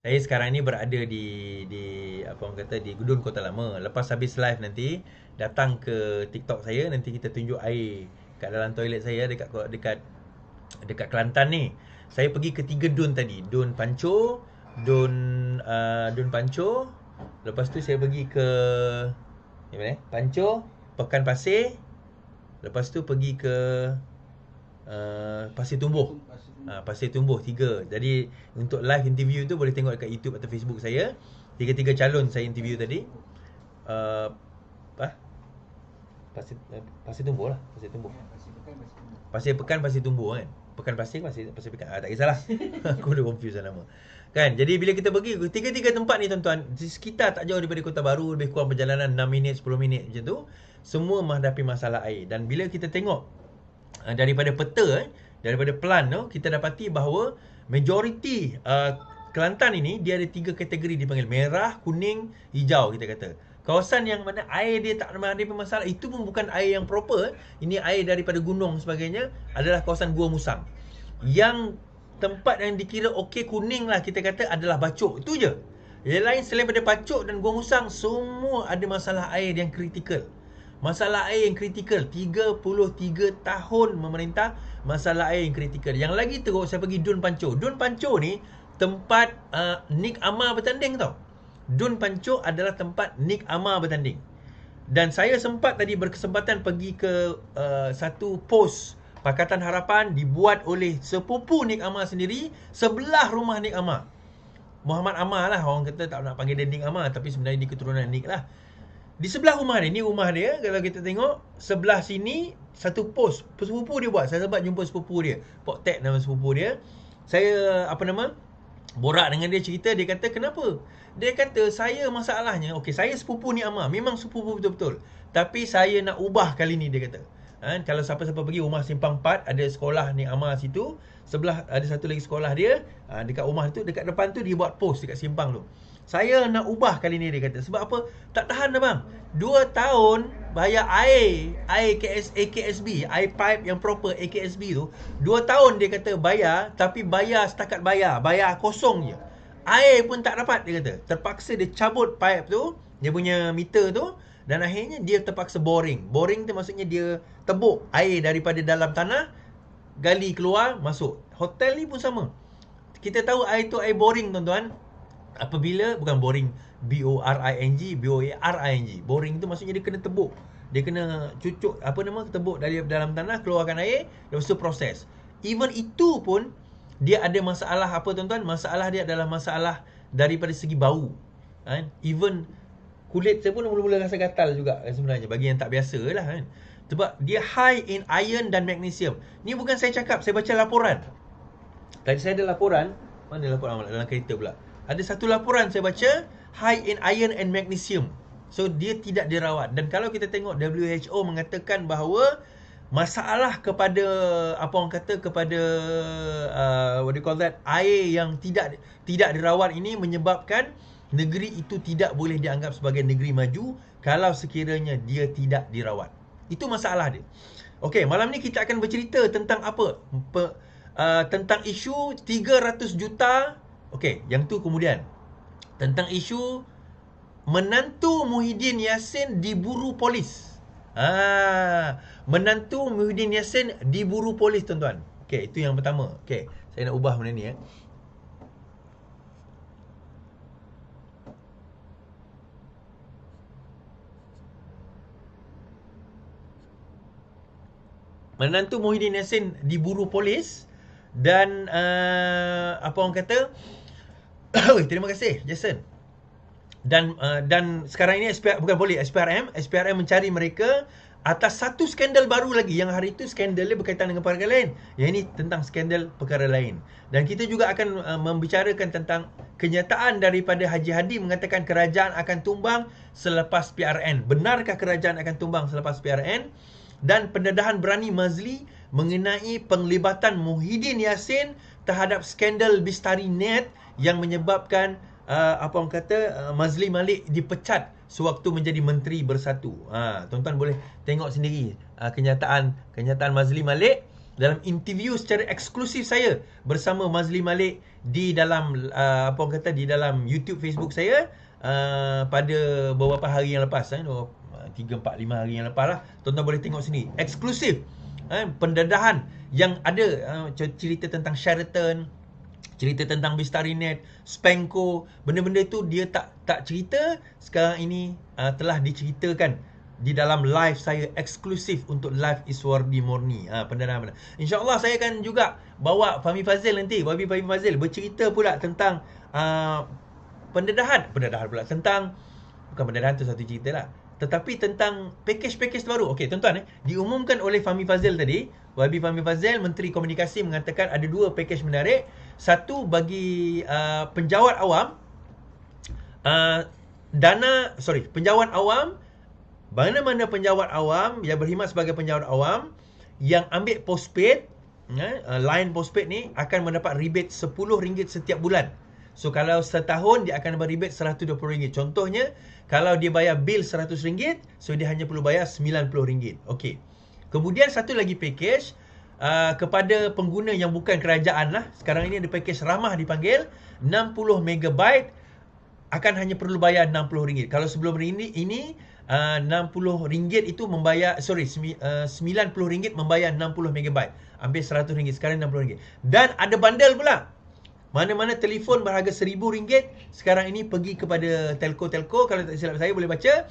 Saya sekarang ni berada di apa orang kata di Gudun Kota Lama. Lepas habis live nanti datang ke TikTok saya, nanti kita tunjuk air kat dalam toilet saya dekat dekat dekat Kelantan ni. Saya pergi ke 3 dun tadi. Dun Panco, Dun Dun Panco. Lepas tu saya pergi ke di mana? Panco, Pekan Pasir. Lepas tu pergi ke Pasir Tumbuh. Pasir Tumbuh 3. Jadi untuk live interview tu boleh tengok dekat YouTube atau Facebook saya. Tiga-tiga calon saya interview tadi. Uh, apa? Pasir Tumbuh lah, Pasir Tumbuh. Pasir Pekan, Pasir Tumbuh kan. Pekan Pasir, Pasir Pekan. Tak kisahlah. Aku dah confuse nama. Kan? Jadi bila kita pergi tiga-tiga tempat ni tuan-tuan, di sekitar tak jauh daripada Kota Baru, lebih kurang perjalanan 6 minit, 10 minit macam tu, semua menghadapi masalah air. Dan bila kita tengok daripada peta daripada plan tu, kita dapati bahawa majoriti Kelantan ini dia ada 3 kategori dipanggil merah, kuning, hijau kita kata. Kawasan yang mana air dia tak menghadapi masalah, itu pun bukan air yang proper, ini air daripada gunung sebagainya, adalah kawasan Gua Musang. Yang tempat yang dikira okey kuning lah kita kata adalah Bacok. Itu je. Yang lain selain daripada Bacok dan Gua Musang, semua ada masalah air yang kritikal. Masalah air yang kritikal. 33 tahun memerintah, masalah air yang kritikal. Yang lagi teruk, saya pergi Dun Panco. Dun Panco ni tempat Nick Amar bertanding tau. Dun Panco adalah tempat Nick Amar bertanding. Dan saya sempat tadi berkesempatan pergi ke satu pos Pakatan Harapan dibuat oleh sepupu Nick Amar sendiri, sebelah rumah Nick Amar. Muhammad Amar lah, orang kata tak nak panggil dia Nick Amar, tapi sebenarnya dia keturunan Nick lah. Di sebelah rumah dia, ni rumah dia, kalau kita tengok sebelah sini satu pos sepupu dia buat. Saya sempat jumpa sepupu dia, Pok Tek nama sepupu dia. Saya borak dengan dia, cerita. Dia kata kenapa? Dia kata saya masalahnya, okey, saya sepupu ni Amar, memang sepupu betul-betul, tapi saya nak ubah kali ni. Dia kata kalau siapa-siapa pergi rumah Simpang 4, ada sekolah ni Amar situ, sebelah ada satu lagi sekolah dia, dekat rumah tu, dekat depan tu dia buat pos dekat simpang tu. Saya nak ubah kali ni, dia kata. Sebab apa? Tak tahan dah bang. 2 tahun bayar air AKSB, air pipe yang proper AKSB tu. 2 tahun dia kata bayar, tapi bayar setakat bayar kosong je. Air pun tak dapat, dia kata. Terpaksa dia cabut pipe tu, dia punya meter tu, dan akhirnya dia terpaksa boring. Boring tu maksudnya dia tebuk air daripada dalam tanah, gali keluar, masuk. Hotel ni pun sama. Kita tahu air tu air boring tuan-tuan. Apabila, bukan boring B-O-R-I-N-G, B-O-A-R-I-N-G. Boring tu maksudnya dia kena tebuk. Dia kena cucuk, tebuk dari dalam tanah, keluarkan air, lepas tu proses. Even itu pun, dia ada masalah apa tuan-tuan? Masalah dia adalah masalah daripada segi bau. Even kulit saya pun mula-mula rasa gatal juga sebenarnya, bagi yang tak biasa lah kan. Sebab dia high in iron dan magnesium. Ni bukan saya cakap, saya baca laporan. Tadi saya ada laporan. Mana laporan? Dalam kereta pula. Ada satu laporan saya baca, high in iron and magnesium. So dia tidak dirawat. Dan kalau kita tengok, WHO mengatakan bahawa masalah kepada kepada what do you call that, air yang tidak dirawat ini menyebabkan negeri itu tidak boleh dianggap sebagai negeri maju kalau sekiranya dia tidak dirawat. Itu masalah dia. Okey, malam ni kita akan bercerita tentang apa? Tentang isu 300 juta. Okey, yang tu kemudian. Tentang isu menantu Muhyiddin Yassin diburu polis. Menantu Muhyiddin Yassin diburu polis tuan-tuan. Okey, itu yang pertama. Okey, saya nak ubah benda ni Menantu Muhyiddin Yassin diburu polis. Dan apa orang kata, terima kasih Jason. Dan sekarang ini SPRM mencari mereka atas satu skandal baru lagi, yang hari itu skandalnya berkaitan dengan perkara lain. Yang ini tentang skandal perkara lain. Dan kita juga akan membicarakan tentang kenyataan daripada Haji Hadi mengatakan kerajaan akan tumbang selepas PRN. Benarkah kerajaan akan tumbang selepas PRN? Dan pendedahan Berani Mazli mengenai penglibatan Muhyiddin Yassin terhadap skandal Bistari Net yang menyebabkan Mazli Malik dipecat sewaktu menjadi Menteri Bersatu. Tuan-tuan boleh tengok sendiri kenyataan Mazli Malik dalam interview secara eksklusif saya bersama Mazli Malik di dalam apa orang kata, di dalam YouTube, Facebook saya pada beberapa hari yang lepas, 3, 4, 5 hari yang lepas lah. Tuan-tuan boleh tengok sini, eksklusif, pendedahan yang ada, cerita tentang Sheraton, cerita tentang Vistarinet, Spanco, benda-benda tu dia tak cerita. Sekarang ini telah diceritakan di dalam live saya eksklusif untuk Live Iswardi Morni. Pendedahan. InsyaAllah saya akan juga bawa Fahmi Fazil nanti, Wabi Fahmi Fazil bercerita pula tentang pendedahan pula tentang, bukan pendedahan tu satu cerita lah, tetapi tentang package baru. Okey tuan-tuan, diumumkan oleh Fahmi Fazil tadi, Wabi Fahmi Fazil, Menteri Komunikasi, mengatakan ada 2 package menarik. Satu bagi penjawat awam, penjawat awam, mana-mana penjawat awam yang berkhidmat sebagai penjawat awam yang ambil postpaid, line postpaid ni akan mendapat rebate RM10 setiap bulan. So kalau setahun dia akan dapat rebate RM120. Contohnya, kalau dia bayar bil RM100, so dia hanya perlu bayar RM90. Okey. Kemudian satu lagi package kepada pengguna yang bukan kerajaan lah. Sekarang ini ada package ramah dipanggil, 60 MB akan hanya perlu bayar RM60. Kalau sebelum ini RM60 itu membayar, RM90 membayar 60 MB. Hampir RM100, sekarang RM60. Dan ada bundle pula. Mana-mana telefon berharga RM1,000 sekarang ini pergi kepada telco, kalau tak silap saya boleh baca,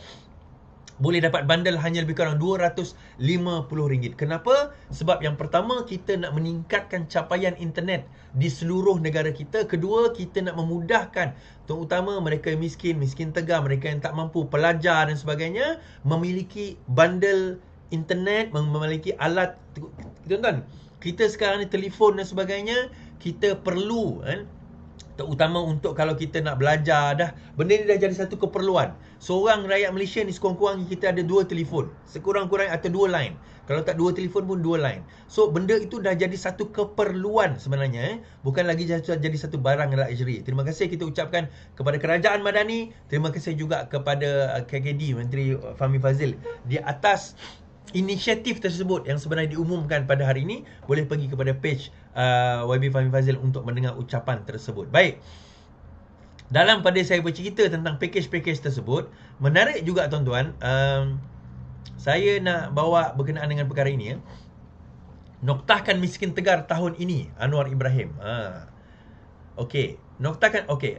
boleh dapat bundle hanya lebih kurang RM250. Kenapa? Sebab yang pertama, kita nak meningkatkan capaian internet di seluruh negara kita. Kedua, kita nak memudahkan terutama mereka yang miskin tegar, mereka yang tak mampu, pelajar dan sebagainya, memiliki bundle internet, memiliki alat. Tuan-tuan, kita sekarang ni telefon dan sebagainya, kita perlu terutama untuk kalau kita nak belajar dah. Benda ni dah jadi satu keperluan. Seorang rakyat Malaysia ni sekurang-kurangnya kita ada 2 telefon. Sekurang-kurangnya atau 2 line. Kalau tak 2 telefon pun 2 line. So benda itu dah jadi satu keperluan sebenarnya. Bukan lagi jadi satu barang luxury. Terima kasih kita ucapkan kepada Kerajaan Madani. Terima kasih juga kepada KKD, Menteri Fahmi Fazil, di atas inisiatif tersebut yang sebenarnya diumumkan pada hari ini. Boleh pergi kepada page YB Fahmi Fazil untuk mendengar ucapan tersebut. Baik, dalam pada saya bercerita tentang package-package tersebut, menarik juga tuan-tuan, saya nak bawa berkenaan dengan perkara ini, Noktahkan Miskin Tegar tahun ini, Anwar Ibrahim. Okey, noktahkan. Okey,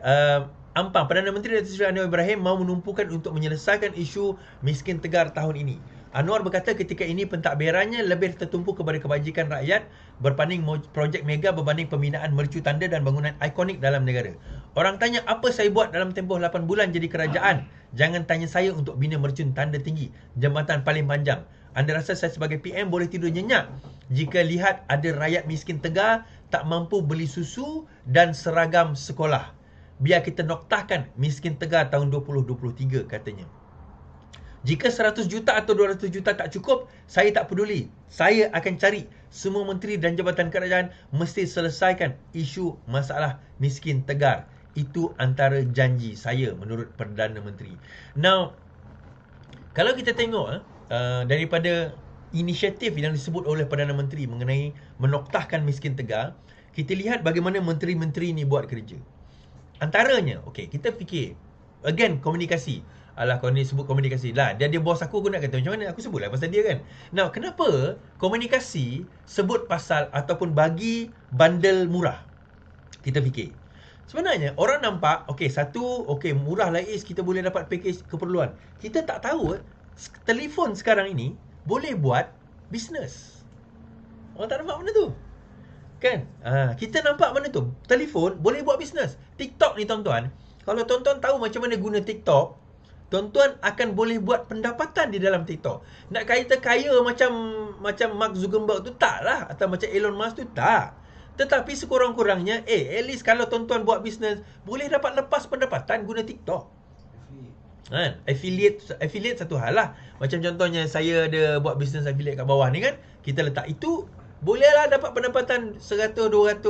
Ampang, Perdana Menteri Datuk Seri Anwar Ibrahim mahu menumpukan untuk menyelesaikan isu miskin tegar tahun ini. Anwar berkata ketika ini pentadbirannya lebih tertumpu kepada kebajikan rakyat berbanding projek mega berbanding pembinaan mercu tanda dan bangunan ikonik dalam negara. Orang tanya apa saya buat dalam tempoh 8 bulan jadi kerajaan. Jangan tanya saya untuk bina mercun tanda tinggi, jambatan paling panjang. Anda rasa saya sebagai PM boleh tidur nyenyak jika lihat ada rakyat miskin tegar tak mampu beli susu dan seragam sekolah. Biar kita noktahkan miskin tegar tahun 2023, katanya. Jika 100 juta atau 200 juta tak cukup, saya tak peduli. Saya akan cari semua menteri dan jabatan kerajaan mesti selesaikan isu masalah miskin tegar. Itu antara janji saya menurut Perdana Menteri. Now, kalau kita tengok daripada inisiatif yang disebut oleh Perdana Menteri mengenai menoktahkan miskin tegar, kita lihat bagaimana menteri-menteri ni buat kerja. Antaranya, okey, kita fikir again komunikasi. Alah, kau ni sebut komunikasi lah, dia bos aku nak kata macam mana, aku sebut lah pasal dia kan. Now, kenapa komunikasi sebut pasal ataupun bagi bundle murah? Kita fikir, sebenarnya orang nampak okey, murah lah Is, kita boleh dapat package keperluan. Kita tak tahu telefon sekarang ini boleh buat bisnes. Orang tak nampak benda tu kan? Kita nampak benda tu, telefon boleh buat bisnes. TikTok ni tuan-tuan, kalau tuan-tuan tahu macam mana guna TikTok, tuan-tuan akan boleh buat pendapatan di dalam TikTok. Nak kata kaya macam Mark Zuckerberg tu tak lah, atau macam Elon Musk tu tak. Tetapi sekurang-kurangnya at least kalau tuan-tuan buat bisnes, boleh dapat lepas pendapatan guna TikTok. Affiliate satu hal lah. Macam contohnya saya ada buat bisnes affiliate kat bawah ni kan, kita letak itu, bolehlah dapat pendapatan 100-200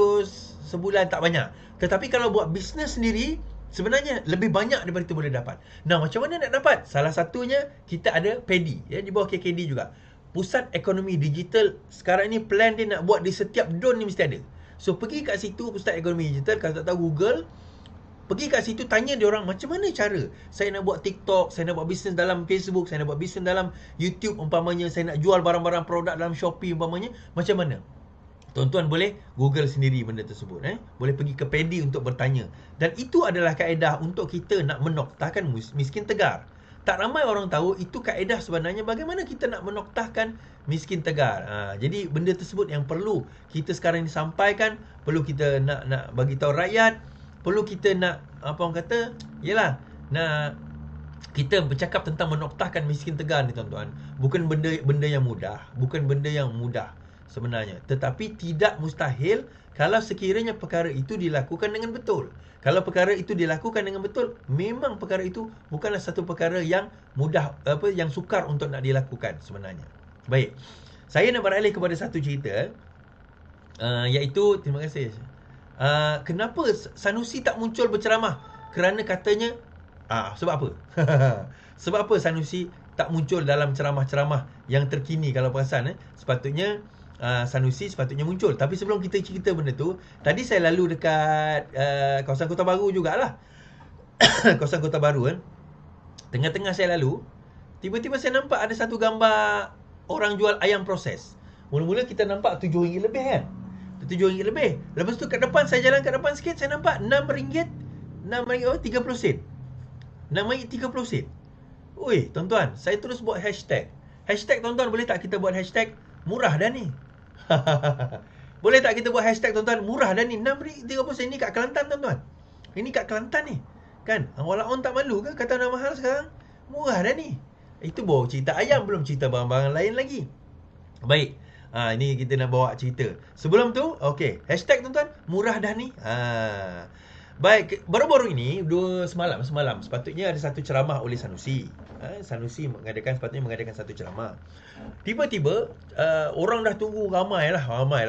sebulan, tak banyak. Tetapi kalau buat bisnes sendiri, sebenarnya lebih banyak daripada itu boleh dapat. Nah, macam mana nak dapat? Salah satunya kita ada PADI, di bawah KKD juga. Pusat Ekonomi Digital sekarang ni plan dia nak buat di setiap don ni mesti ada. So pergi kat situ Pusat Ekonomi Digital, kalau tak tahu Google, pergi kat situ tanya dia orang macam mana cara saya nak buat TikTok, saya nak buat bisnes dalam Facebook, saya nak buat bisnes dalam YouTube umpamanya, saya nak jual barang-barang produk dalam Shopee umpamanya, macam mana? Tuan-tuan boleh Google sendiri benda tersebut. Boleh pergi ke Pedi untuk bertanya. Dan itu adalah kaedah untuk kita nak menoktahkan miskin tegar. Tak ramai orang tahu itu kaedah sebenarnya bagaimana kita nak menoktahkan miskin tegar. Jadi benda tersebut yang perlu kita sekarang ni sampaikan, perlu kita nak bagi tahu rakyat, perlu kita nak apa orang kata, yalah, nak kita bercakap tentang menoktahkan miskin tegar ni tuan-tuan. Bukan benda yang mudah, bukan benda yang mudah sebenarnya, tetapi tidak mustahil kalau sekiranya perkara itu dilakukan dengan betul. Kalau perkara itu dilakukan dengan betul, memang perkara itu bukanlah satu perkara yang mudah, yang sukar untuk nak dilakukan sebenarnya. Baik, saya nak beralih kepada satu cerita, iaitu, terima kasih, kenapa Sanusi tak muncul berceramah? Kerana katanya, sebab apa? Sebab apa Sanusi tak muncul dalam ceramah-ceramah yang terkini? Kalau perasan, sepatutnya Sanusi sepatutnya muncul. Tapi sebelum kita cerita benda tu, tadi saya lalu dekat kawasan Kota Baru jugalah. Kawasan Kota Baru kan. Tengah-tengah saya lalu, tiba-tiba saya nampak ada satu gambar orang jual ayam proses. Mula-mula kita nampak RM7 lebih kan. RM7 lebih. Lepas tu kat depan, saya jalan kat depan sikit, saya nampak RM6, RM6.30. RM6.30. Oi, tuan-tuan, saya terus buat hashtag. Hashtag, tuan-tuan, boleh tak kita buat hashtag murah dah ni? Boleh tak kita buat hashtag, tuan-tuan, murah dah ni? RM6.30 ni kat Kelantan, tuan-tuan. Ini kat Kelantan ni. Kan? Walaupun tak malu ke kata nak mahal sekarang? Murah dah ni. Itu baru cerita ayam, belum cerita barang-barang lain lagi. Baik. Ini kita nak bawa cerita. Sebelum tu, okey, hashtag, tuan-tuan, murah dah ni. Baik, baru-baru ini, semalam sepatutnya ada satu ceramah oleh Sanusi. Sanusi sepatutnya mengadakan satu ceramah. Tiba-tiba orang dah tunggu, ramai lah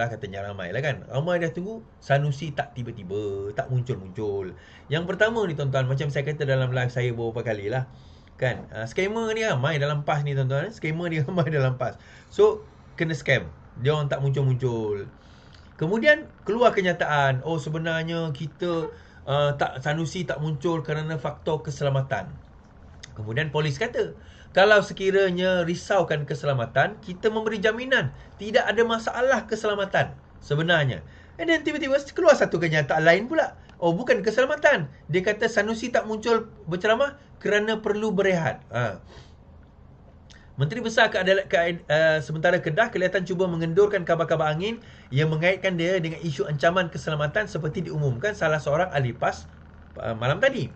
katanya, ramai lah kan. Ramai dah tunggu, Sanusi tak tiba-tiba, tak muncul-muncul. Yang pertama ni tuan-tuan, macam saya kata dalam live saya beberapa kali lah kan, scammer ni ramai dalam PAS ni tuan-tuan. Scammer ni ramai dalam PAS. So, kena scam. Dia orang tak muncul-muncul. Kemudian keluar kenyataan, oh sebenarnya kita Sanusi tak muncul kerana faktor keselamatan. Kemudian polis kata, kalau sekiranya risaukan keselamatan, kita memberi jaminan tidak ada masalah keselamatan sebenarnya. Dan tiba-tiba keluar satu kenyataan lain pula. Oh, bukan keselamatan. Dia kata Sanusi tak muncul berceramah kerana perlu berehat. Menteri Besar Sementara Kedah kelihatan cuba mengendurkan kabar-kabar angin yang mengaitkan dia dengan isu ancaman keselamatan seperti diumumkan salah seorang ahli PAS malam tadi.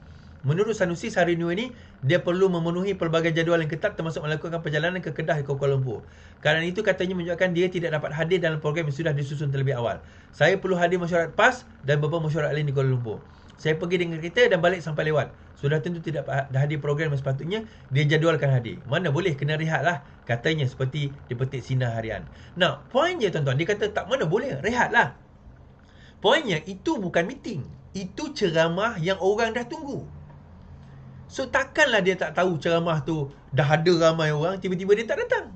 Menurut Sanusi, sehari ini dia perlu memenuhi pelbagai jadual yang ketat termasuk melakukan perjalanan ke Kedah ke Kuala Lumpur. Kerana itu katanya menunjukkan dia tidak dapat hadir dalam program yang sudah disusun terlebih awal. Saya perlu hadir mesyuarat PAS dan beberapa mesyuarat lain di Kuala Lumpur. Saya pergi dengan kereta dan balik sampai lewat. Sudah tentu tidak hadir program yang sepatutnya dia jadualkan hadir. Mana boleh, kena rehat lah, katanya seperti dipetik Sinar Harian. Nah, poinnya tuan-tuan, dia kata tak mana boleh, rehat lah. Poinnya, itu bukan meeting. Itu ceramah yang orang dah tunggu. So, takkanlah dia tak tahu ceramah tu dah ada ramai orang, tiba-tiba dia tak datang.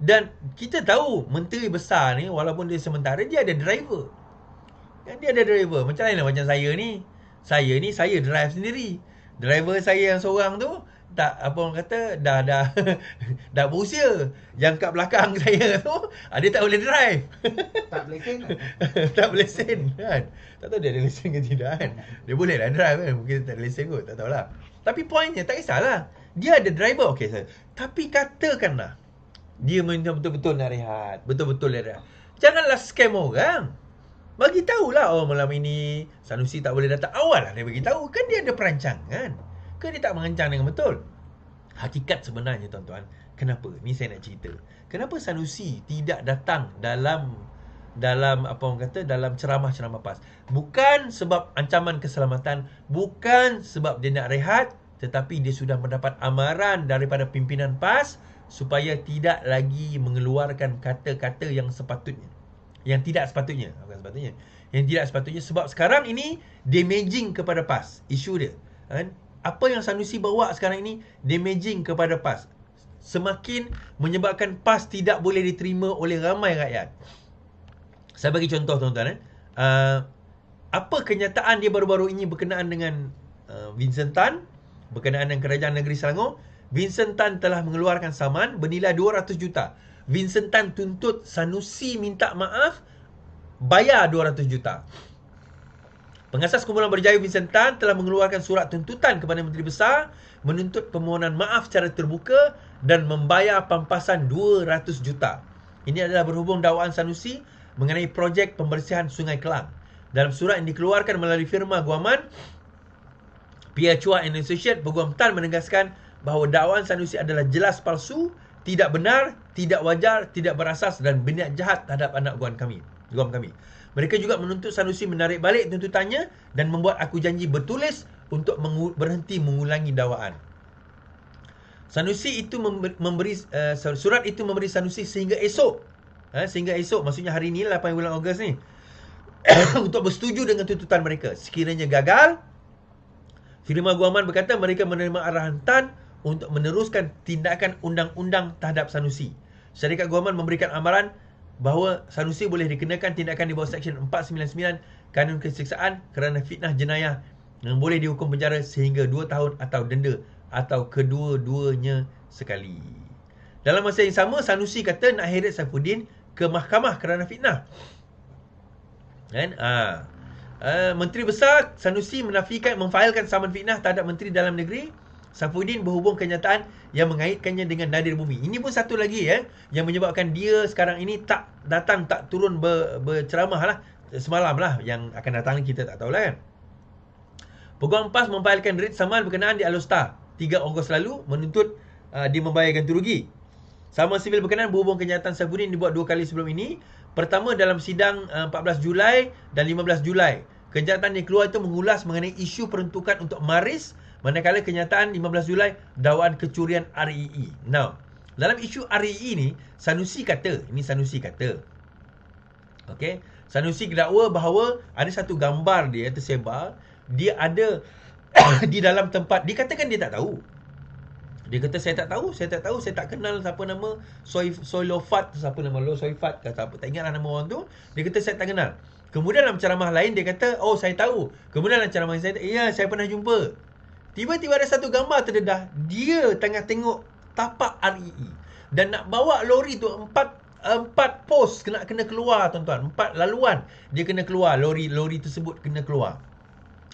Dan kita tahu, menteri besar ni, walaupun dia sementara, dia ada driver. Dia ada driver. Macam lain lah macam saya ni. Saya drive sendiri. Driver saya yang seorang tu tak, apa orang kata, dah dah berusia. Yang kat belakang saya tu, dia tak boleh drive. Tak lesen. Tak boleh lesen kan. Tak tahu dia ada lesen ke tidak kan. Dia boleh lah drive kan. Mungkin tak ada lesen kot, tak tahulah. Tapi poinnya, tak kisahlah. Dia ada driver, okey saya. Tapi katakanlah dia betul-betul nak rehat, betul-betul nak rehat. Janganlah scam orang. Bagi tahulah, oh malam ini Sanusi tak boleh datang. Awal lah dia bagi tahu. Kan dia ada perancangan. Kan dia tak merancang dengan betul. Hakikat sebenarnya tuan-tuan, kenapa? Ni saya nak cerita. Kenapa Sanusi tidak datang dalam apa orang kata, dalam ceramah-ceramah PAS? Bukan sebab ancaman keselamatan, bukan sebab dia nak rehat, tetapi dia sudah mendapat amaran daripada pimpinan PAS supaya tidak lagi mengeluarkan kata-kata yang sepatutnya. Yang tidak sepatutnya. Bukan sepatutnya. Yang tidak sepatutnya. Sebab sekarang ini damaging kepada PAS. Isu dia kan? Apa yang Sanusi bawa sekarang ini damaging kepada PAS. semakin menyebabkan PAS tidak boleh diterima oleh ramai rakyat. Saya bagi contoh tuan-tuan. Apa kenyataan dia baru-baru ini berkenaan dengan Vincent Tan, berkenaan dengan Kerajaan Negeri Selangor. Vincent Tan telah mengeluarkan saman bernilai 200 juta. Vincent Tan tuntut Sanusi minta maaf, bayar 200 juta. Pengasas Kumpulan Berjaya Vincent Tan telah mengeluarkan surat tuntutan kepada Menteri Besar menuntut permohonan maaf secara terbuka dan membayar pampasan 200 juta. Ini adalah berhubung dakwaan Sanusi mengenai projek pembersihan Sungai Kelang. Dalam surat yang dikeluarkan melalui firma guaman Pierre Chua and Associate, Peguam Tan menegaskan bahawa dakwaan Sanusi adalah jelas palsu, tidak benar, tidak wajar, tidak berasas dan berniat jahat terhadap anak guam kami. Mereka juga menuntut Sanusi menarik balik tuntutannya dan membuat aku janji bertulis untuk berhenti mengulangi dakwaan. Sanusi itu surat itu memberi Sanusi sehingga esok. Sehingga esok, maksudnya hari ni 8 bulan Ogos ni. Untuk bersetuju dengan tuntutan mereka. Sekiranya gagal, firma guaman berkata mereka menerima arahan Tan untuk meneruskan tindakan undang-undang terhadap Sanusi. Syarikat guaman memberikan amaran bahawa Sanusi boleh dikenakan tindakan di bawah Seksyen 499 Kanun Keseksaan kerana fitnah jenayah yang boleh dihukum penjara sehingga 2 tahun atau denda atau kedua-duanya sekali. Dalam masa yang sama, Sanusi kata nak heret Saifuddin ke mahkamah kerana fitnah. Menteri Besar Sanusi menafikan memfailkan saman fitnah terhadap Menteri Dalam Negeri Saifuddin berhubung kenyataan yang mengaitkannya dengan Nadir Bumi. Ini pun satu lagi yang menyebabkan dia sekarang ini tak turun berceramah lah. Semalam lah, yang akan datang kita tak tahulah kan. Peguam PAS memfailkan writ saman berkenaan di Alostar 3 Ogos lalu menuntut dia membayar ganti rugi. Saman sivil berkenaan berhubung kenyataan Saifuddin dibuat 2 kali sebelum ini. Pertama dalam sidang 14 Julai dan 15 Julai. Kenyataan yang keluar itu mengulas mengenai isu peruntukan untuk Maris, manakala kenyataan 15 Julai dakwaan kecurian REE. Now, dalam isu REE ni, Sanusi kata, okey, Sanusi didakwa bahawa ada satu gambar dia tersebar, dia ada di dalam tempat, dia katakan dia tak tahu. Dia kata saya tak tahu, saya tak kenal siapa nama Soilofat, siapa nama Lo Soifat, kata apa, tak ingatlah nama orang tu. Dia kata saya tak kenal. Kemudian dalam ceramah lain dia kata, oh saya tahu. Kemudian dalam ceramah saya, ya saya pernah jumpa. Tiba-tiba ada satu gambar terdedah, dia tengah tengok tapak REE dan nak bawa lori tu, empat pos kena keluar tuan-tuan, 4 laluan dia kena keluar, lori tersebut kena keluar.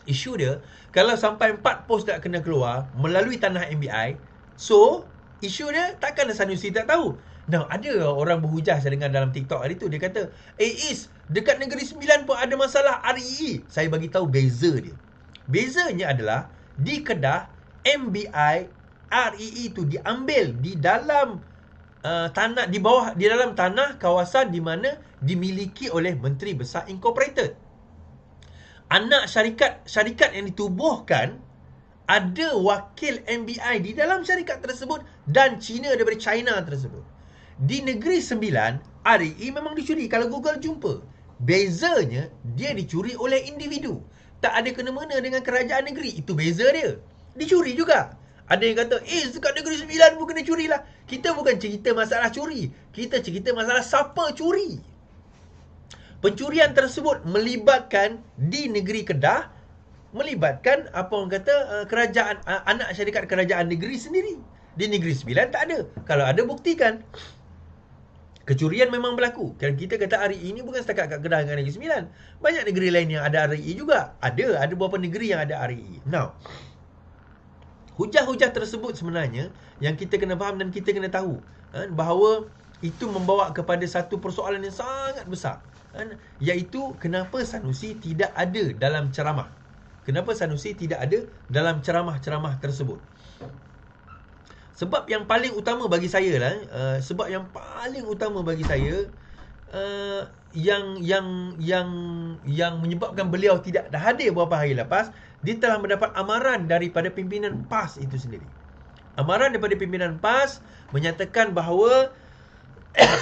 Isu dia, kalau sampai 4 pos tak kena keluar melalui tanah MBI, so isu dia takkan Sanusi tak tahu. Nah, ada orang berhujah saya dengar dalam TikTok hari tu, dia kata, Is, dekat Negeri Sembilan pun ada masalah REE. Saya bagi tahu beza dia. Bezanya adalah di Kedah, MBI REE itu diambil di dalam tanah, di dalam tanah kawasan di mana dimiliki oleh Menteri Besar Incorporated. Anak syarikat yang ditubuhkan, ada wakil MBI di dalam syarikat tersebut dan Cina daripada China tersebut. Di Negeri Sembilan, REE memang dicuri. Kalau Google jumpa, bezanya dia dicuri oleh individu. Tak ada kena-mena dengan kerajaan negeri. Itu beza dia. Dicuri juga. Ada yang kata, dekat Negeri Sembilan pun kena curi lah. Kita bukan cerita masalah curi. Kita cerita masalah siapa curi. Pencurian tersebut melibatkan di negeri Kedah, melibatkan apa orang kata kerajaan, anak syarikat kerajaan negeri sendiri. Di Negeri Sembilan tak ada. Kalau ada, buktikan. Kecurian memang berlaku. Kan kita kata REE ini bukan setakat kat Kedah dengan Negeri Sembilan. Banyak negeri lain yang ada REE juga. Ada beberapa negeri yang ada REE. Now, hujah-hujah tersebut sebenarnya yang kita kena faham dan kita kena tahu, bahawa itu membawa kepada satu persoalan yang sangat besar, iaitu kenapa Sanusi tidak ada dalam ceramah. Kenapa Sanusi tidak ada dalam ceramah-ceramah tersebut? Sebab yang paling utama bagi saya lah, yang menyebabkan beliau tidak hadir beberapa hari lepas, dia telah mendapat amaran daripada pimpinan PAS itu sendiri. Amaran daripada pimpinan PAS menyatakan bahawa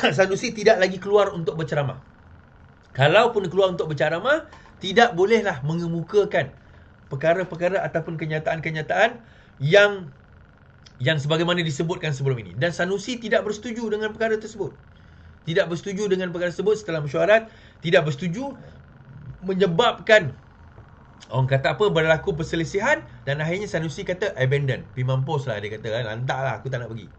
Sanusi tidak lagi keluar untuk berceramah. Kalaupun keluar untuk berceramah, tidak bolehlah mengemukakan perkara-perkara ataupun kenyataan-kenyataan yang Yang sebagaimana disebutkan sebelum ini. Dan Sanusi tidak bersetuju dengan perkara tersebut. Tidak bersetuju dengan perkara tersebut setelah mesyuarat. Tidak bersetuju, menyebabkan orang kata apa, berlaku perselisihan. Dan akhirnya Sanusi kata abandon, pergi mampus lah, dia kata kan, lantak lah, aku tak nak pergi.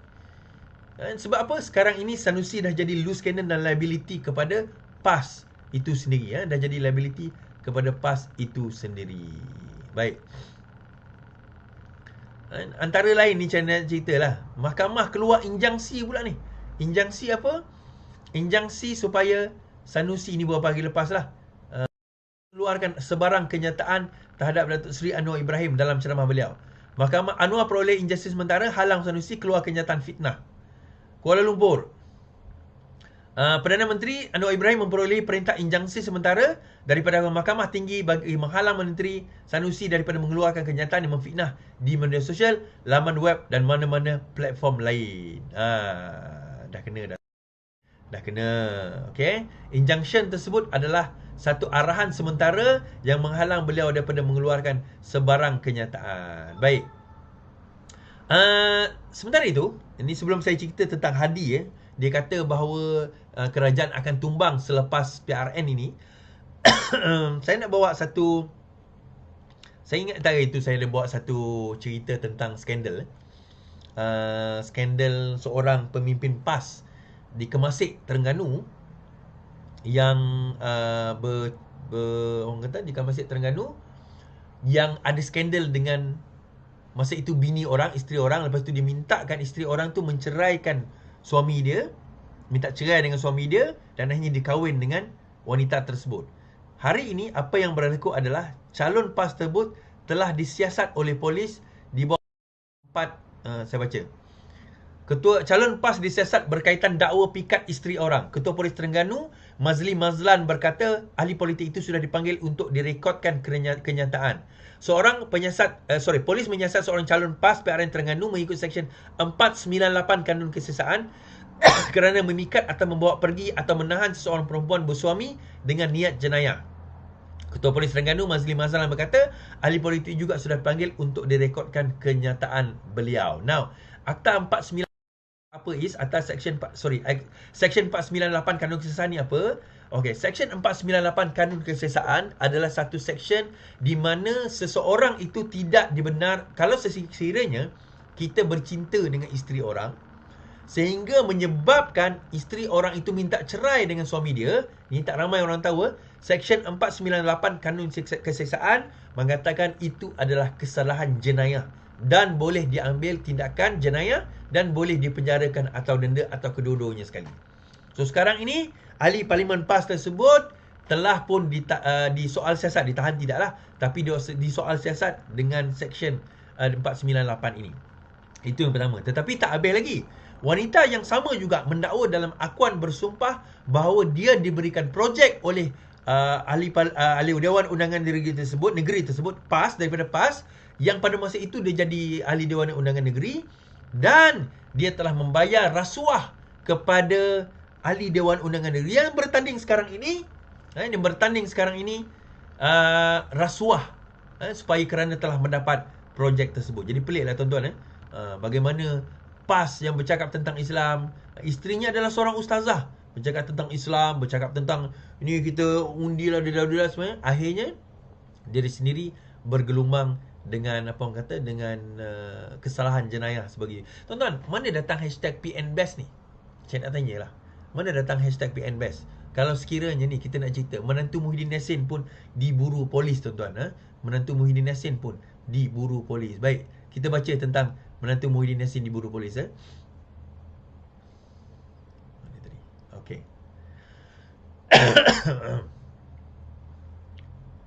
Dan sebab apa? Sekarang ini Sanusi dah jadi loose cannon dan liability kepada PAS itu sendiri, ya. Dah jadi liability kepada PAS itu sendiri. Baik. Antara lain ni saya nak cerita lah, mahkamah keluar injangsi pula ni. Injangsi apa? Injangsi supaya Sanusi ni beberapa hari lepas lah keluarkan sebarang kenyataan terhadap Datuk Seri Anwar Ibrahim dalam ceramah beliau. Mahkamah Anwar peroleh injangsi sementara halang Sanusi keluar kenyataan fitnah. Kuala Lumpur, Perdana Menteri Anwar Ibrahim memperoleh perintah injangsi sementara daripada Mahkamah Tinggi bagi menghalang Menteri Sanusi daripada mengeluarkan kenyataan yang memfitnah di media sosial, laman web dan mana-mana platform lain. Dah kena. Okey. Injunction tersebut adalah satu arahan sementara yang menghalang beliau daripada mengeluarkan sebarang kenyataan. Baik. Sementara itu, ini sebelum saya cerita tentang Hadi, dia kata bahawa kerajaan akan tumbang selepas PRN ini. Saya nak bawa satu, saya ingat hari itu saya ada bawa satu cerita tentang skandal. Skandal seorang pemimpin PAS di Kemasik, Terengganu yang orang kata di Kemasik, Terengganu yang ada skandal dengan masa itu bini orang, isteri orang. Lepas tu dia mintakan isteri orang tu menceraikan suami dia, minta cerai dengan suami dia, dan akhirnya dikahwin dengan wanita tersebut. Hari ini apa yang berlaku adalah calon PAS tersebut telah disiasat oleh polis di bawah 4, saya baca. Ketua calon PAS disiasat berkaitan dakwa pikat isteri orang. Ketua Polis Terengganu, Mazli Mazlan berkata ahli politik itu sudah dipanggil untuk direkodkan kenyataan. Polis menyiasat seorang calon PAS PRN Terengganu mengikut Seksyen 498 Kanun Kesiasaan kerana memikat atau membawa pergi atau menahan seseorang perempuan bersuami dengan niat jenayah. Ketua Polis Terengganu, Mazli Mazlan berkata ahli politik juga sudah dipanggil untuk direkodkan kenyataan beliau. Now, Akta 49 apa atas Seksyen 498 Kanun Kesiasaan ni apa? Okey, Seksyen 498 Kanun Kesiasaan adalah satu seksyen di mana seseorang itu tidak dibenar kalau sekiranya kita bercinta dengan isteri orang sehingga menyebabkan isteri orang itu minta cerai dengan suami dia. Ini tak ramai orang tahu. Seksyen 498 Kanun Kesiasaan mengatakan itu adalah kesalahan jenayah dan boleh diambil tindakan jenayah dan boleh dipenjarakan atau denda atau kedua-duanya sekali. So sekarang ini ahli Parlimen PAS tersebut telah pun disoal siasat, ditahan tidaklah, tapi disoal siasat dengan Seksyen 498 ini. Itu yang pertama. Tetapi tak habis lagi. Wanita yang sama juga mendakwa dalam akuan bersumpah bahawa dia diberikan projek oleh ahli Dewan Undangan Negeri tersebut PAS, daripada PAS, yang pada masa itu dia jadi ahli Dewan Undangan Negeri, dan dia telah membayar rasuah kepada ahli Dewan Undangan Negeri yang bertanding sekarang ini, rasuah supaya kerana telah mendapat projek tersebut. Jadi peliklah tuan-tuan, bagaimana PAS yang bercakap tentang Islam, isterinya adalah seorang ustazah, bercakap tentang Islam, bercakap tentang ini kita undilah dia semuanya, akhirnya diri sendiri bergelumang dengan apa orang kata, dengan kesalahan jenayah sebagainya. Tuan-tuan, mana datang hashtag PNBest ni? Saya nak tanyalah. Mana datang hashtag PNBest? Kalau sekiranya ni kita nak cerita, menantu Muhyiddin Yassin pun diburu polis, tuan-tuan. Menantu Muhyiddin Yassin pun diburu polis. Baik, kita baca tentang menantu Muhyiddin Yassin diburu polis. Okey.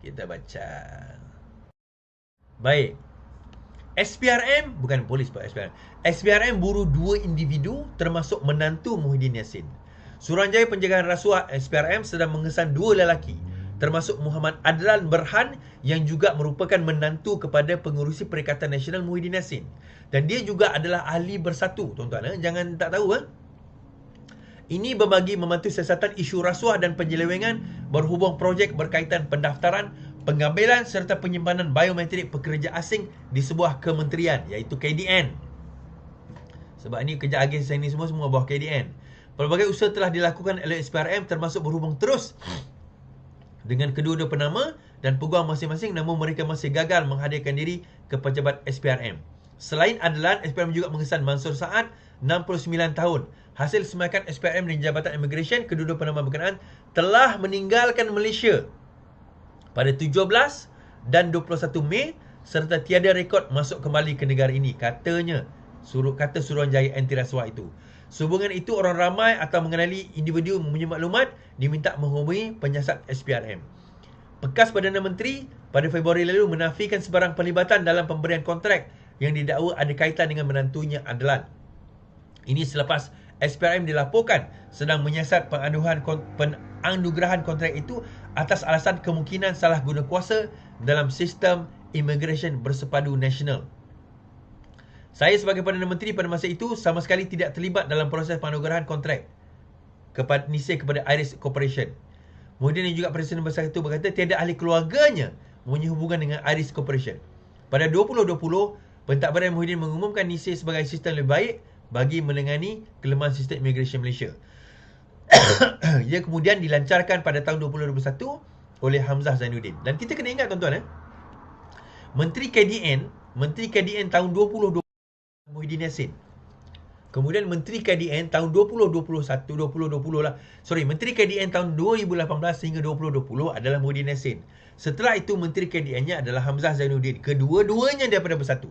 Kita baca. Baik. SPRM, bukan polis Pak, SPRM buru 2 individu termasuk menantu Muhyiddin Yassin. Suruhanjaya Pencegahan Rasuah SPRM sedang mengesan 2 lelaki termasuk Muhammad Adlan Berhan yang juga merupakan menantu kepada pengurusi Perikatan Nasional Muhyiddin Yassin. Dan dia juga adalah ahli Bersatu, tuan-tuan. Jangan tak tahu. Ini berbagi membantu siasatan isu rasuah dan penyelewengan berhubung projek berkaitan pendaftaran, pengambilan serta penyimpanan biometrik pekerja asing di sebuah kementerian, iaitu KDN. Sebab ni kerja agensi ini semua bawah KDN. Pelbagai usaha telah dilakukan oleh SPRM termasuk berhubung terus dengan kedua-dua penama dan peguam masing-masing, namun mereka masih gagal menghadirkan diri ke pejabat SPRM. Selain Adlan, SPRM juga mengesan Mansur Saad, 69 tahun. Hasil semakan SPRM dan Jabatan Immigration, kedua-dua penama berkenaan telah meninggalkan Malaysia pada 17 dan 21 Mei serta tiada rekod masuk kembali ke negara ini, katanya kata Suruhanjaya Anti Rasuah itu. Sehubungan itu, orang ramai atau mengenali individu mempunyai maklumat diminta menghubungi penyiasat SPRM. Bekas Perdana Menteri pada Februari lalu menafikan sebarang pelibatan dalam pemberian kontrak yang didakwa ada kaitan dengan menantunya Adlan. Ini selepas SPRM dilaporkan sedang menyiasat penganugerahan kontrak itu atas alasan kemungkinan salah guna kuasa dalam sistem immigration bersepadu nasional. Saya sebagai Perdana Menteri pada masa itu sama sekali tidak terlibat dalam proses penganugerahan kontrak kepada NISA kepada Iris Corporation. Kemudian juga Presiden Besar itu berkata tiada ahli keluarganya mempunyai hubungan dengan Iris Corporation. Pada 2020, Pentadbiran Muhyiddin mengumumkan NISA sebagai sistem lebih baik bagi menangani kelemahan sistem immigration Malaysia. Ia kemudian dilancarkan pada tahun 2021 oleh Hamzah Zainuddin. Dan kita kena ingat tuan-tuan, Menteri KDN tahun 2020 Muhyiddin Yassin. Kemudian Menteri KDN tahun 2021, 2020 lah. Menteri KDN tahun 2018 hingga 2020 adalah Muhyiddin Yassin. Setelah itu Menteri KDN-nya adalah Hamzah Zainuddin. Kedua-duanya daripada bersatu.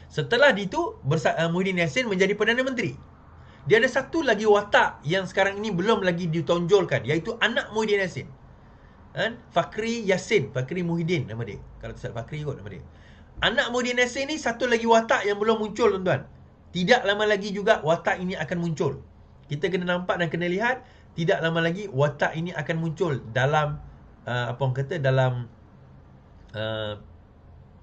Setelah itu Muhyiddin Yassin menjadi Perdana Menteri. Dia ada satu lagi watak yang sekarang ini belum lagi ditonjolkan, iaitu anak Muhyiddin Yassin. Fakri Yassin, Fakri Muhyiddin nama dia. Kalau tak Fakri kot nama dia. Anak Muhyiddin Yassin ni satu lagi watak yang belum muncul tuan-tuan. Tidak lama lagi juga watak ini akan muncul. Kita kena nampak dan kena lihat, tidak lama lagi watak ini akan muncul dalam dalam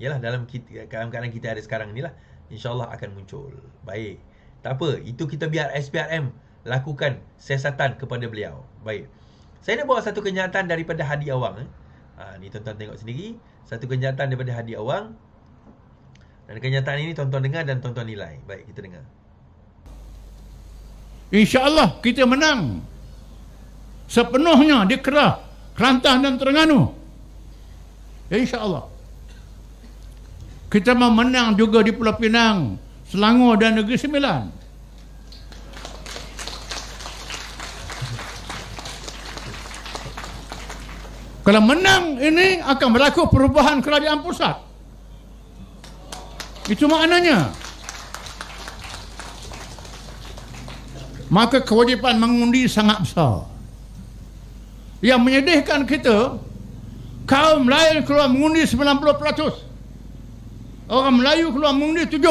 dalam keadaan kita ada sekarang ni lah. InsyaAllah akan muncul. Baik. Tak apa, itu kita biar SPRM lakukan siasatan kepada beliau. Baik. Saya nak bawa satu kenyataan daripada Hadi Awang. Ni tuan-tuan tengok sendiri. Satu kenyataan daripada Hadi Awang. Dan kenyataan ini tuan-tuan dengar dan tuan-tuan nilai. Baik, kita dengar. InsyaAllah kita menang sepenuhnya di Kedah, Kelantan dan Terengganu. InsyaAllah. Kita mau menang juga di Pulau Pinang, Selangor dan Negeri Sembilan. Kalau menang ini akan berlaku perubahan kerajaan pusat. Itu maknanya. Maka kewajipan mengundi sangat besar. Yang menyedihkan kita, kaum lain keluar mengundi 90%. Orang Melayu keluar mengundi 70%.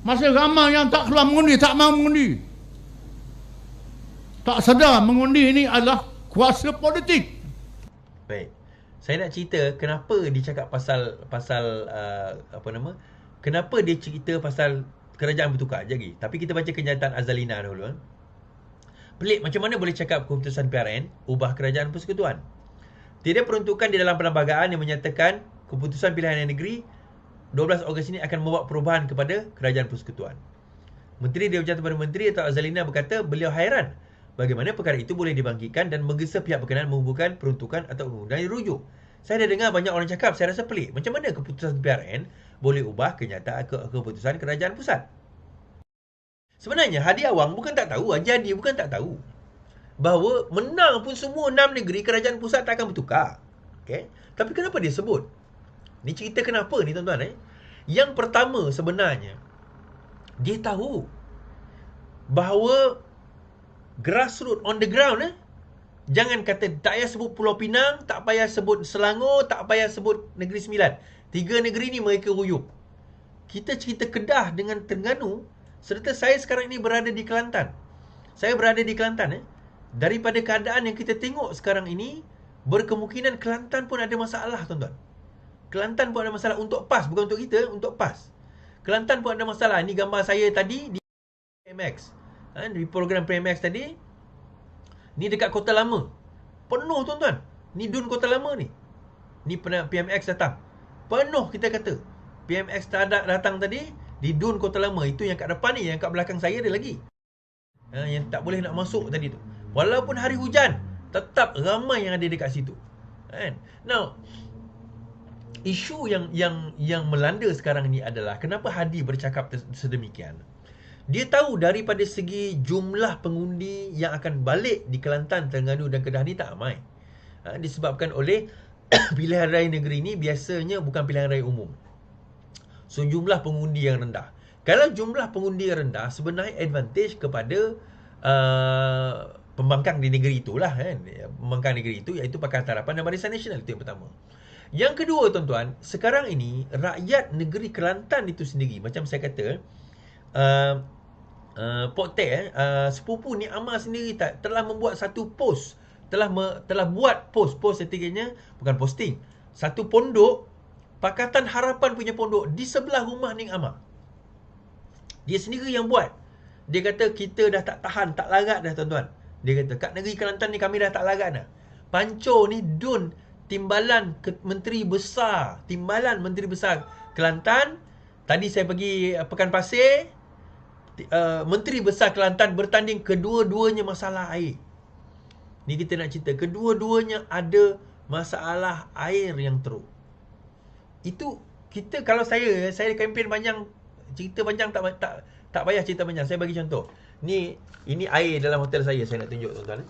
Masih ramai yang tak keluar mengundi, tak mahu mengundi. Tak sedar mengundi ini adalah kuasa politik. Baik. Saya nak cerita kenapa dia cakap pasal kenapa dia cerita pasal kerajaan bertukar lagi. Tapi kita baca kenyataan Azalina dulu. Pelik, macam mana boleh cakap keputusan PRN ubah kerajaan persekutuan? Tidak peruntukan di dalam perlembagaan yang menyatakan keputusan pilihan negeri 12 Ogos ini akan membawa perubahan kepada kerajaan persekutuan. Menteri Jabatan Perdana Menteri atau Azalina berkata beliau hairan bagaimana perkara itu boleh dibangkitkan dan menggesa pihak berkenaan menghubungkan peruntukan atau undang-undang rujuk. Saya dah dengar banyak orang cakap, saya rasa pelik. Macam mana keputusan PRN boleh ubah kenyataan keputusan kerajaan pusat? Sebenarnya Hadi Awang bukan tak tahu, jadi bukan tak tahu bahawa menang pun semua 6 negeri kerajaan pusat tak akan bertukar. Okay? Tapi kenapa dia sebut? Ni cerita kenapa ni tuan-tuan. Yang pertama sebenarnya, dia tahu bahawa grassroots on the ground jangan kata tak payah sebut Pulau Pinang, tak payah sebut Selangor, tak payah sebut Negeri Sembilan. 3 negeri ni mereka ruyuk. Kita cerita Kedah dengan Terengganu, serta saya sekarang ini berada di Kelantan. Saya berada di Kelantan. Daripada keadaan yang kita tengok sekarang ini, berkemungkinan Kelantan pun ada masalah tuan-tuan. Kelantan pun ada masalah untuk PAS, bukan untuk kita, untuk PAS. Kelantan pun ada masalah. Ini gambar saya tadi di PMX. Di program PMX tadi. Ni dekat Kota Lama. Penuh tuan-tuan. Ni Dun Kota Lama ni. Ni PMX datang. Penuh kita kata. PMX datang tadi. Di Dun Kota Lama, itu yang kat depan ni, yang kat belakang saya ada lagi. Yang tak boleh nak masuk tadi tu. Walaupun hari hujan, tetap ramai yang ada dekat situ. Kan? Now, isu yang melanda sekarang ni adalah kenapa Hadi bercakap sedemikian. Dia tahu daripada segi jumlah pengundi yang akan balik di Kelantan, Terengganu dan Kedah ni tak ramai. Disebabkan oleh pilihan raya negeri ni biasanya bukan pilihan raya umum. So jumlah pengundi yang rendah. Kalau jumlah pengundi yang rendah, sebenarnya advantage kepada pembangkang di negeri itulah kan. Pembangkang negeri itu iaitu Pakatan Harapan dan Barisan Nasional. Itu yang pertama. Yang kedua tuan-tuan, sekarang ini rakyat negeri Kelantan itu sendiri, macam saya kata, Pok Teh, sepupu Nik Amar sendiri telah membuat satu post, telah buat post setiganya, bukan posting, satu pondok, Pakatan Harapan punya pondok di sebelah rumah Nik Amar. Dia sendiri yang buat. Dia kata kita dah tak tahan, tak larat dah tuan-tuan. Dia kata kat negeri Kelantan ni kami dah tak larat dah. Panco ni Dun Timbalan Menteri Besar Kelantan. Tadi saya pergi Pekan Pasir, Menteri Besar Kelantan bertanding, kedua-duanya masalah air. Ni kita nak cerita, kedua-duanya ada masalah air yang teruk. Itu kita, kalau saya kempen panjang, cerita panjang, tak payah cerita panjang. Saya bagi contoh. Ini air dalam hotel saya nak tunjuk tuan-tuan.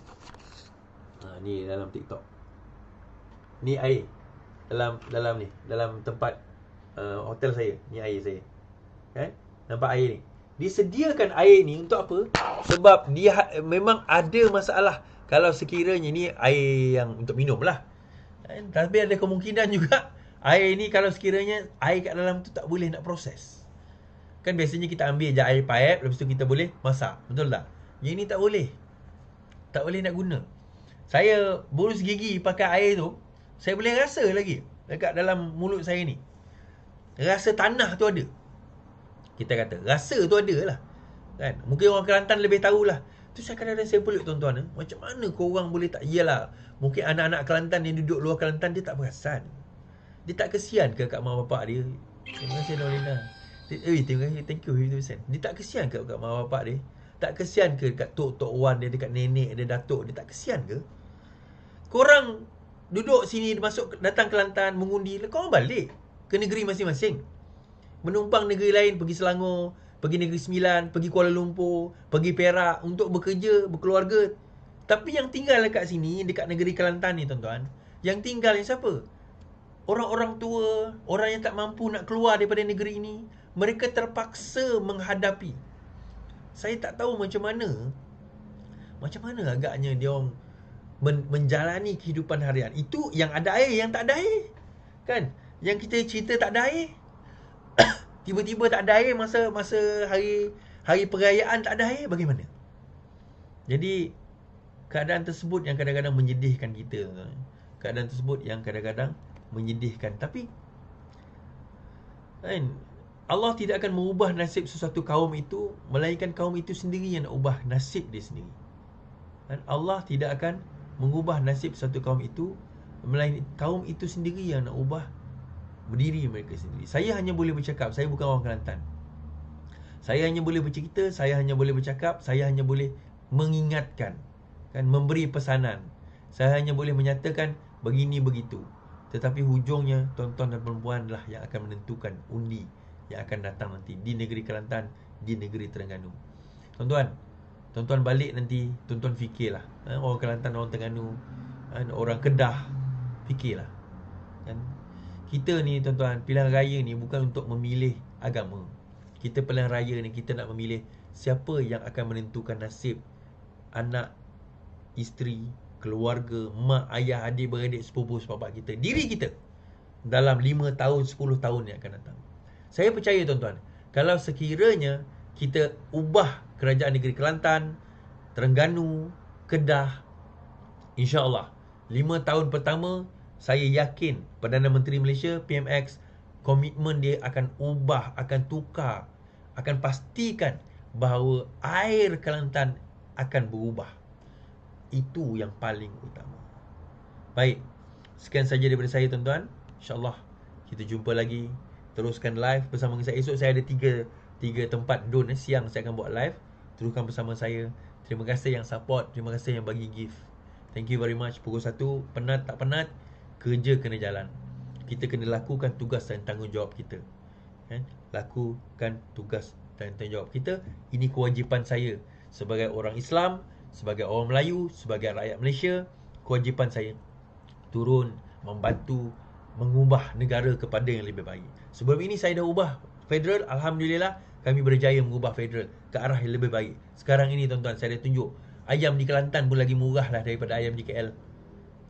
Ni dalam TikTok. Ni air dalam tempat hotel saya. Ni air saya. Kan? Nampak air ni. Disediakan air ni untuk apa? Sebab dia memang ada masalah. Kalau sekiranya ni air yang untuk minum lah. Tapi ada kemungkinan juga air ni kalau sekiranya air kat dalam tu tak boleh nak proses. Kan biasanya kita ambil je air pipe, lepas tu kita boleh masak. Betul tak? Yang ni tak boleh. Tak boleh nak guna. Saya borus gigi pakai air tu, saya boleh rasa lagi dekat dalam mulut saya ni. Rasa tanah tu ada. Kita kata rasa tu ada lah. Kan? Mungkin orang Kelantan lebih tahulah. Tu saya kadang-kadang saya peluk tuan-tuan. Macam mana korang boleh tak? Iyalah, mungkin anak-anak Kelantan yang duduk luar Kelantan, dia tak perasan. Dia tak kesian ke kat mak bapak dia? Terima kasih Nolina. Terima kasih, thank you 50%. Dia tak kesian ke kat mak bapak dia? Tak kesian ke dekat Tok Wan dia, dekat nenek dia, datuk dia? Tak kesian ke? Korang duduk sini, datang Kelantan, mengundi, korang balik ke negeri masing-masing. Menumpang negeri lain, pergi Selangor, pergi Negeri Sembilan, pergi Kuala Lumpur, pergi Perak untuk bekerja, berkeluarga. Tapi yang tinggal dekat sini, dekat negeri Kelantan ni tuan-tuan, yang tinggal ni siapa? Orang-orang tua, orang yang tak mampu nak keluar daripada negeri ini. Mereka terpaksa menghadapi. Saya tak tahu macam mana agaknya dia orang menjalani kehidupan harian. Itu yang ada air, yang tak ada air. Kan? Yang kita cerita tak ada air. Tiba-tiba tak ada air masa hari perayaan, tak ada air, bagaimana? Jadi keadaan tersebut yang kadang-kadang menyedihkan kita. Keadaan tersebut yang kadang-kadang menyedihkan. Tapi kan, Allah tidak akan mengubah nasib sesuatu kaum itu, melainkan kaum itu sendiri yang nak ubah nasib dia sendiri. Dan Allah tidak akan mengubah nasib satu kaum itu, melainkan kaum itu sendiri yang nak ubah berdiri mereka sendiri. Saya hanya boleh bercakap, saya bukan orang Kelantan. Saya hanya boleh bercerita, saya hanya boleh bercakap, saya hanya boleh mengingatkan, kan, memberi pesanan. Saya hanya boleh menyatakan begini begitu. Tetapi hujungnya tuan-tuan dan puan-puan lah yang akan menentukan undi yang akan datang nanti di negeri Kelantan, di negeri Terengganu. Tuan-tuan balik nanti, tuan-tuan fikirlah, orang Kelantan, orang Terengganu, orang Kedah, fikirlah. Kan? Kita ni tuan-tuan, pilihan raya ni bukan untuk memilih agama. Kita pilihan raya ni, kita nak memilih siapa yang akan menentukan nasib anak, isteri, keluarga, mak, ayah, adik, beradik, sepupu, sepapak kita, diri kita dalam 5 tahun, 10 tahun yang akan datang. Saya percaya tuan-tuan, kalau sekiranya kita ubah kerajaan negeri Kelantan, Terengganu, Kedah, insya-Allah 5 tahun pertama, saya yakin Perdana Menteri Malaysia PMX, komitmen dia akan ubah, akan tukar, akan pastikan bahawa air Kelantan akan berubah. Itu yang paling utama. Baik, sekian saja daripada saya tuan-tuan. InsyaAllah kita jumpa lagi. Teruskan live bersama dengan saya. Esok saya ada 3 tempat Don siang saya akan buat live. Teruskan bersama saya. Terima kasih yang support, terima kasih yang bagi gift. Thank you very much. Pukul 1, penat tak penat, kerja kena jalan. Kita kena lakukan tugas dan tanggungjawab kita. Lakukan tugas dan tanggungjawab kita. Ini kewajipan saya sebagai orang Islam, sebagai orang Melayu, sebagai rakyat Malaysia. Kewajipan saya turun, membantu, mengubah negara kepada yang lebih baik. Sebelum ini saya dah ubah federal. Alhamdulillah, kami berjaya mengubah federal ke arah yang lebih baik. Sekarang ini tuan-tuan, saya dah tunjuk ayam di Kelantan pun lagi murah lah daripada ayam di KL.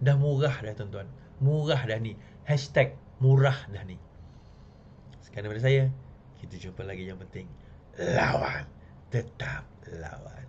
Dah murah dah tuan-tuan. Murah dah ni. Hashtag murah dah ni. Sekian daripada saya. Kita jumpa lagi. Yang penting, lawan. Tetap lawan.